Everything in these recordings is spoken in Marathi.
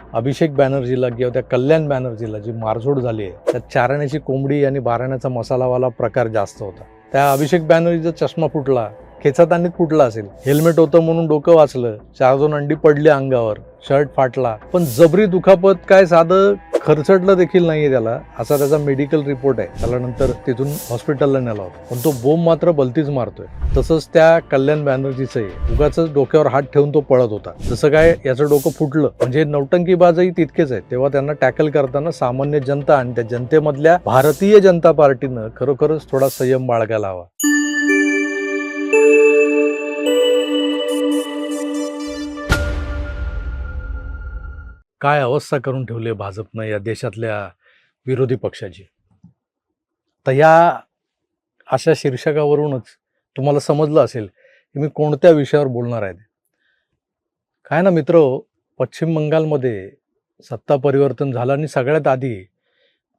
अभिषेक बॅनर्जीला किंवा त्या कल्याण बॅनर्जीला जी मारझोड झाली आहे त्यात चारण्याची कोंबडी आणि बाराण्याचा मसालावाला प्रकार जास्त होता. त्या अभिषेक बॅनर्जीचा चष्मा फुटला, खेचातानीत फुटला असेल, हेल्मेट होतं म्हणून डोकं वाचलं, 4-2 अंडी पडली अंगावर, शर्ट फाटला, पण जबरी दुखापत काय साधं खरचटलं देखील नाहीये त्याला, असा त्याचा मेडिकल रिपोर्ट आहे. त्याला नंतर तिथून हॉस्पिटलला नेला होता, पण तो बोंब मात्र भलतीच मारतोय. तसंच त्या कल्याण बॅनर्जीचंही उगाच डोक्यावर हात ठेवून तो पळत होता. जसं काय याचं डोकं फुटलं म्हणजे नौटंकीबाजही तितकेच आहेत. तेव्हा त्यांना टॅकल करताना सामान्य जनता आणि त्या जनतेमधल्या भारतीय जनता पार्टीनं खरोखरच थोडा संयम बाळगायला हवा. काय अवस्था करून ठेवली आहे भाजपनं या देशातल्या विरोधी पक्षाची. तर या अशा शीर्षकावरूनच तुम्हाला समजलं असेल की मी कोणत्या विषयावर बोलणार आहे. काय ना मित्र, पश्चिम बंगालमध्ये सत्ता परिवर्तन झालं आणि सगळ्यात आधी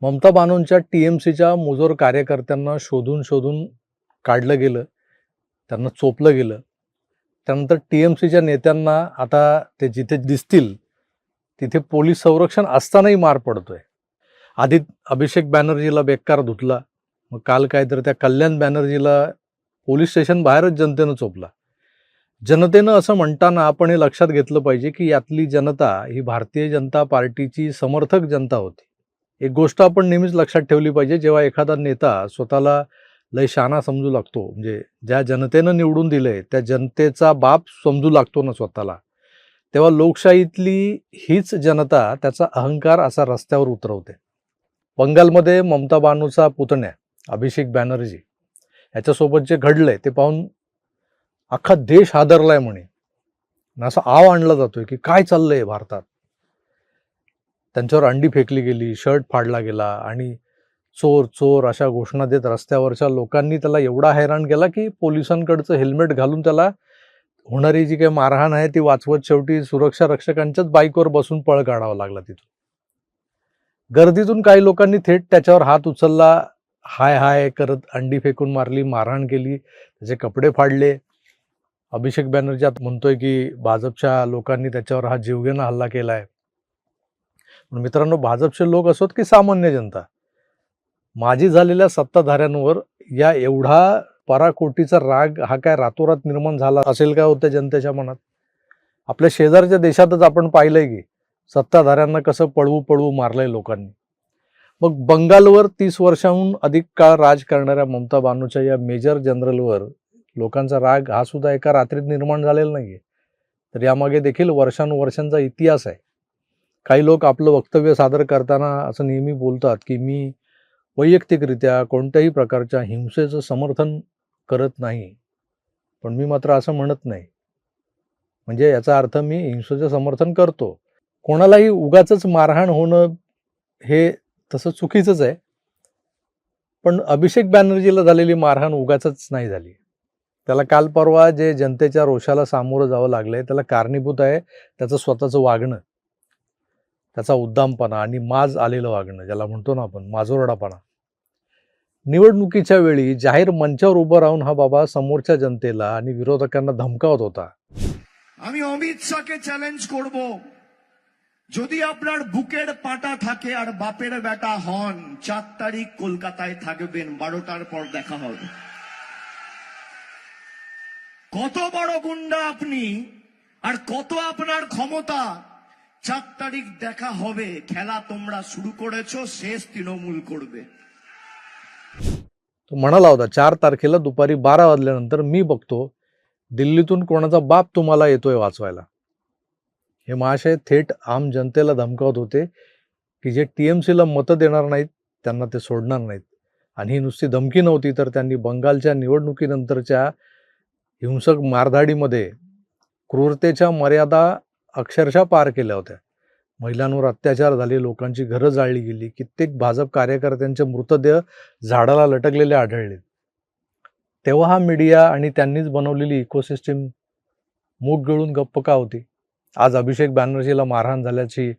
ममता बानोंच्या TMCच्या मुजोर कार्यकर्त्यांना शोधून शोधून काढलं गेलं, त्यांना चोपलं गेलं. त्यानंतर TMCच्या नेत्यांना आता ते जिथे दिसतील तिथे पोलीस संरक्षण असतानाही मार पडतोय. आधी अभिषेक बॅनर्जीला बेकार धुतला, मग काल काय तर त्या कल्याण बॅनर्जीला पोलीस स्टेशन बाहेरच जनतेनं चोपला. जनतेनं असं म्हणताना आपण हे लक्षात घेतलं पाहिजे की यातली जनता ही भारतीय जनता पार्टीची समर्थक जनता होती. एक गोष्ट आपण नेहमीच लक्षात ठेवली पाहिजे, जेव्हा एखादा नेता स्वतःला लय शहाणा समजू लागतो, म्हणजे ज्या जनतेनं निवडून दिलंय त्या जनतेचा बाप समजू लागतो ना स्वतःला, तेव्हा लोकशाहीतली हीच जनता त्याचा अहंकार असा रस्त्यावर उतरवते. बंगालमध्ये ममता बानोचा पुतण्या अभिषेक बॅनर्जी याच्यासोबत जे घडलंय ते पाहून अख्खा देश हादरलाय म्हणे. असा आव आणला जातोय की काय चाललंय भारतात. त्यांच्यावर अंडी फेकली गेली, शर्ट फाडला गेला आणि चोर चोर अशा घोषणा देत रस्त्यावरच्या लोकांनी त्याला एवढा हैराण केला की पोलिसांकडचं हेल्मेट घालून त्याला होणारी जी काही मारहाण आहे ती वाचवत शेवटी सुरक्षा रक्षकांच्याच बाईकवर बसून पळ काढावा लागला. तिथून गर्दीतून काही लोकांनी थेट त्याच्यावर हात उचलला, हाय हाय करत अंडी फेकून मारली, मारहाण केली, त्याचे कपडे फाडले. अभिषेक बॅनर्जी आता म्हणतोय की भाजपच्या लोकांनी त्याच्यावर हा जीवघेणा हल्ला केलाय. पण मित्रांनो, भाजपचे लोक असोत की सामान्य जनता, माजी झालेल्या सत्ताधाऱ्यांवर या एवढा पराकोटीचा राग हा काय रातोरात निर्माण झाला असेल काय होत्या जनतेच्या मनात. आपल्या शेजारच्या देशातच आपण पाहिलंय की सत्ताधाऱ्यांना कसं पळवू पळवू मारलंय लोकांनी. मग बंगालवर 30 वर्षांहून अधिक काळ राज करणाऱ्या ममता बानोच्या या मेजर जनरलवर लोकांचा राग हा सुद्धा एका रात्रीत निर्माण झालेला नाहीये, तर यामागे देखील वर्षानुवर्षांचा इतिहास आहे. काही लोक आपलं वक्तव्य सादर करताना असं नेहमी बोलतात की मी वैयक्तिकरित्या कोणत्याही प्रकारच्या हिंसेचं समर्थन करत नाही, पण मी मात्र असं म्हणत नाही. म्हणजे याचा अर्थ मी हिंसेचं समर्थन करतो. कोणालाही उगाचच मारहाण होणं हे तसं चुकीचंच आहे, पण अभिषेक बॅनर्जीला झालेली मारहाण उगाचच नाही झाली. त्याला काल परवा जे जनतेच्या रोषाला सामोरं जावं लागलंय त्याला कारणीभूत आहे त्याचं स्वतःचं वागणं, त्याचा उद्दामपणा आणि माज आलेलं वागणं, ज्याला म्हणतो ना आपण माजोरडापणा. निवडणुकीच्या वेळी जाहीर मंचावर उभं राहून हा बाबा समोरच्या जनतेला आणि विरोधकांना धमकावत होता. আমি অমিত শাহকে চ্যালেঞ্জ করব, যদি আপনার বুকের পাটা থাকে আর বাপের বেটা হন, 4 তারিখ কলকাতায় থাকবেন, 12টার পর দেখা হবে। কত বড় গুন্ডা আপনি আর কত আপনার ক্ষমতা, 4 তারিখ দেখা হবে। খেলা তোমরা শুরু করেছো, শেষ তৃণমূল করবে। तो म्हणाला होता 4 तारखेला दुपारी 12 वाजल्यानंतर मी बघतो दिल्लीतून कोणाचा बाप तुम्हाला येतोय वाचवायला. हे महाशय थेट आम जनतेला धमकावत होते की जे TMCला मतं देणार नाहीत त्यांना ते सोडणार नाहीत. आणि ही नुसती धमकी नव्हती, तर त्यांनी बंगालच्या निवडणुकीनंतरच्या हिंसक मारधाडीमध्ये क्रूरतेच्या मर्यादा अक्षरशः पार केल्या होत्या. महिलांवर अत्याचार झाले, लोकांची घरं जाळली गेली, कित्येक भाजप कार्यकर्त्यांचे मृतदेह झाडाला लटकलेले आढळले. तेव्हा हा मीडिया आणि त्यांनीच बनवलेली इकोसिस्टीम मूग गिळून गप्प का होती. आज अभिषेक बॅनर्जीला मारहाण झाल्याची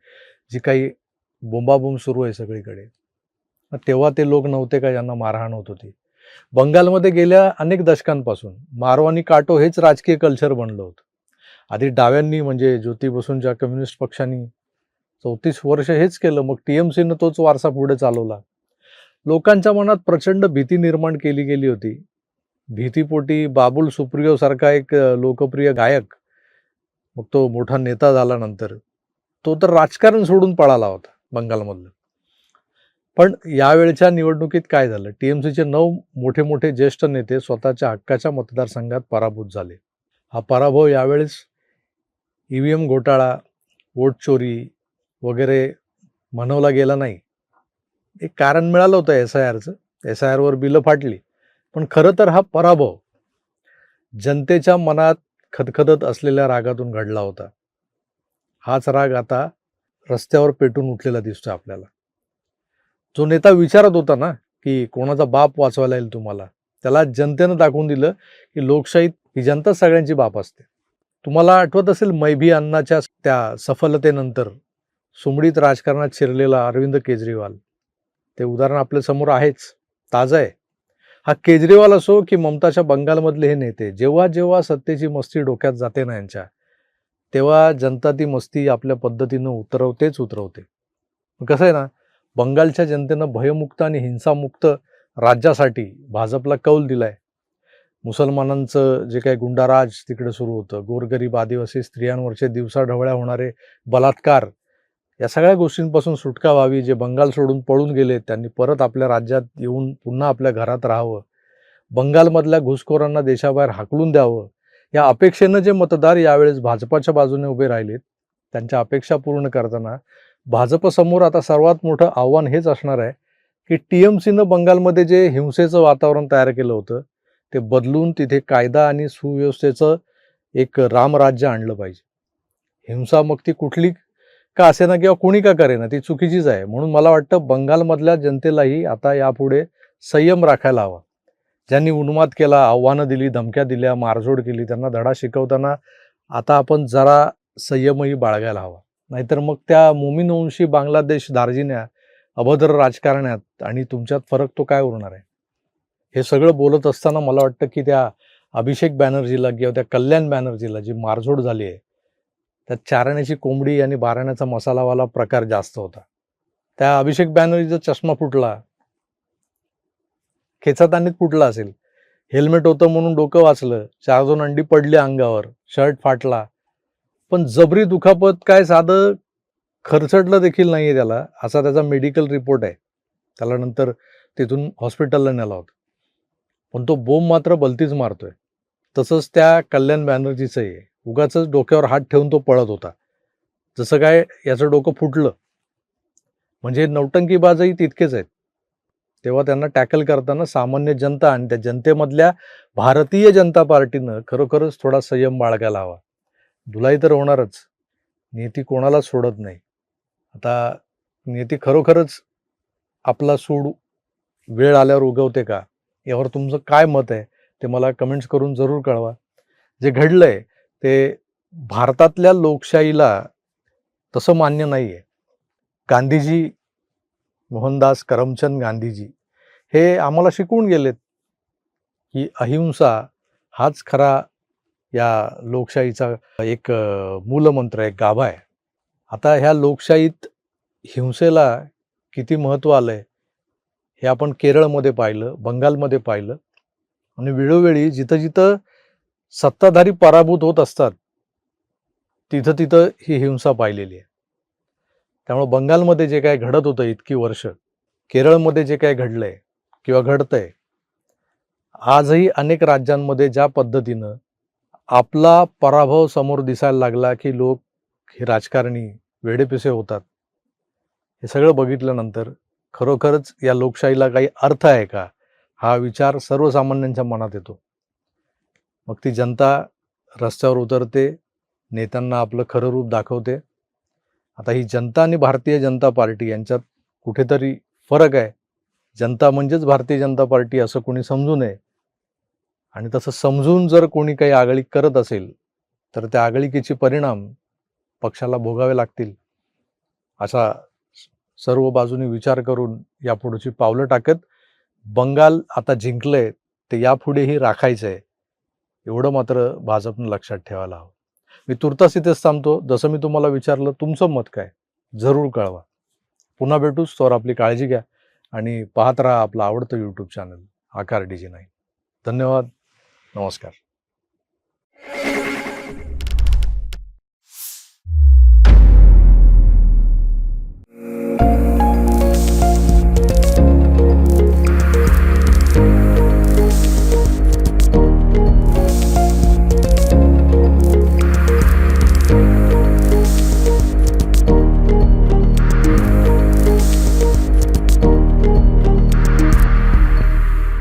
जी काही बोंबाबोंब सुरू आहे सगळीकडे, तेव्हा ते लोक नव्हते का ज्यांना मारहाण होत होती. बंगालमध्ये गेल्या अनेक दशकांपासून मारो आणि काटो हेच राजकीय कल्चर बनलं होतं. आधी डाव्यांनी म्हणजे ज्योती बसूंच्या कम्युनिस्ट पक्षांनी 34 वर्ष हेच केलं. मग TMCनं तोच वारसा पुढे चालवला. लोकांच्या मनात प्रचंड भीती निर्माण केली गेली होती. भीतीपोटी बाबुल सुप्रियो सारखा एक लोकप्रिय गायक, मग तो मोठा नेता झाला नंतर, तो तर राजकारण सोडून पळाला होता बंगालमधलं. पण यावेळच्या निवडणुकीत काय झालं, TMCचे 9 मोठे मोठे ज्येष्ठ नेते स्वतःच्या हक्काच्या मतदारसंघात पराभूत झाले. हा पराभव यावेळेस EVM घोटाळा, वोट चोरी वगैरे म्हणवला गेला नाही. एक कारण मिळालं होतं SIRचं. SIRवर बिलं फाटली. पण खरं तर हा पराभव जनतेच्या मनात खदखदत असलेल्या रागातून घडला होता. हाच राग आता रस्त्यावर पेटून उठलेला दिसतोय आपल्याला. जो नेता विचारत होता ना की कोणाचा बाप वाचवायला येईल तुम्हाला, त्याला जनतेनं दाखवून दिलं की लोकशाहीत ही जनता सगळ्यांची बाप असते. तुम्हाला आठवत असेल मै भी अन्नाच्या त्या सफलतेनंतर सुमडीत राजकारणात शिरलेला अरविंद केजरीवाल, ते उदाहरण आपल्या समोर आहेच, ताजं आहे. हा केजरीवाल असो की ममताच्या बंगालमधले हे नेते, जेव्हा जेव्हा सत्तेची मस्ती डोक्यात जाते ना यांच्या, तेव्हा जनता ती मस्ती आपल्या पद्धतीनं उतरवते. कसं आहे ना, बंगालच्या जनतेनं भयमुक्त आणि हिंसामुक्त राज्यासाठी भाजपला कौल दिलाय. मुसलमानांचं जे काही गुंडाराज तिकडे सुरू होतं, गोरगरीब आदिवासी स्त्रियांवरचे दिवसाढवळ्या होणारे बलात्कार, या सगळ्या गोष्टींपासून सुटका व्हावी. जे बंगाल सोडून पळून गेले त्यांनी परत आपल्या राज्यात येऊन पुन्हा आपल्या घरात राहावं. बंगालमधल्या घुसखोरांना देशाबाहेर हाकलून द्यावं. या अपेक्षेनं जे मतदार यावेळेस भाजपाच्या बाजूने उभे राहिलेत, त्यांच्या अपेक्षा पूर्ण करताना भाजपसमोर आता सर्वात मोठं आव्हान हेच असणार आहे की TMCनं बंगालमध्ये जे हिंसेचं वातावरण तयार केलं होतं, ते बदलून तिथे कायदा आणि सुव्यवस्थेचं एक रामराज्य आणलं पाहिजे. हिंसा मग ती कुठली का असेना किंवा कोणी का करेना, ती चुकीचीच आहे. म्हणून मला वाटतं बंगालमधल्या जनतेलाही आता यापुढे संयम राखायला हवा. ज्यांनी उन्माद केला, आव्हानं दिली, धमक्या दिल्या, मारझोड केली, त्यांना धडा शिकवताना आता आपण जरा संयमही बाळगायला हवा. नाहीतर मग त्या मोमीनवंशी बांगलादेश दार्जिन्या अभद्र राजकारण्यात आणि तुमच्यात फरक तो काय उरणार आहे. हे सगळं बोलत असताना मला वाटतं की त्या अभिषेक बॅनर्जीला किंवा त्या कल्याण बॅनर्जीला जी मारझोड झाली आहे, त्यात चारण्याची कोंबडी आणि बाराण्याचा मसालावाला प्रकार जास्त होता. त्या अभिषेक बॅनर्जीचा चष्मा फुटला, खेचातानीत फुटला असेल, हेल्मेट होतं म्हणून डोकं वाचलं, 4-2 अंडी पडली अंगावर, शर्ट फाटला, पण जबरी दुखापत काय साधं खरचटलं देखील नाहीये त्याला, असा त्याचा मेडिकल रिपोर्ट आहे. त्याला नंतर तिथून हॉस्पिटलला नेला होता. पण तो बोंब मात्र भलतीच मारतोय. तसंच त्या कल्याण बॅनर्जीचं आहे. उगाचच डोक्यावर हात ठेवून तो पळत होता. जसं काय याचं डोकं फुटलं. म्हणजे नौटंकीबाजही तितकेच आहेत. तेव्हा त्यांना टॅकल करताना सामान्य जनता आणि त्या जनतेमधल्या भारतीय जनता पार्टीनं खरोखरच थोडा संयम बाळगायला हवा. धुलाई तर होणारच. नियती कोणालाच सोडत नाही. आता नियती खरोखरच आपला सूड वेळ आल्यावर उगवते का, यावर तुमचं काय मत आहे ते मला कमेंट्स करून जरूर कळवा. जे घडलंय ते भारतातल्या लोकशाहीला तसं मान्य नाही आहे. गांधीजी, मोहनदास करमचंद गांधीजी हे आम्हाला शिकवून गेलेत की अहिंसा हाच खरा या लोकशाहीचा एक मूलमंत्र आहे, गाभा आहे. आता ह्या लोकशाहीत हिंसेला किती महत्त्व आलंय हे आपण केरळमध्ये पाहिलं, बंगालमध्ये पाहिलं, आणि वेळोवेळी जिथं जिथं सत्ताधारी पराभूत होत असतात तिथं तिथं ही हिंसा पाहिलेली आहे. त्यामुळे बंगालमध्ये जे काय घडत होतं इतकी वर्ष, केरळमध्ये जे काय घडलंय किंवा घडतंय, आजही अनेक राज्यांमध्ये ज्या पद्धतीनं आपला पराभव समोर दिसायला लागला की लोक हे राजकारणी वेडेपिसे होतात, हे सगळं बघितल्यानंतर खरोखरच या लोकशाहीला काही अर्थ आहे का, हा विचार सर्वसामान्यांच्या मनात येतो. मग ती जनता रस्त्यावर उतरते, नेत्यांना आपलं खरं रूप दाखवते. आता ही जनता आणि भारतीय जनता पार्टी यांच्यात कुठेतरी फरक आहे. जनता म्हणजेच भारतीय जनता पार्टी असं कोणी समजू नये. आणि तसं समजून जर कोणी काही आगळीक करत असेल तर त्या आगळिकेचे परिणाम पक्षाला भोगावे लागतील, असा सर्व बाजूनी विचार करून यापुढची पावलं टाकत बंगाल आता जिंकलंय ते यापुढेही राखायचं आहे, एवढं मात्र भाजपनं लक्षात ठेवायला हवं. मी तुर्तास इथेच थांबतो. जसं मी तुम्हाला विचारलं, तुमचं मत काय? जरूर कळवा. पुन्हा भेटूच, तर आपली काळजी घ्या आणि पाहत राहा आपलं आवडतं यूट्यूब चॅनल आकार DG9. धन्यवाद. नमस्कार.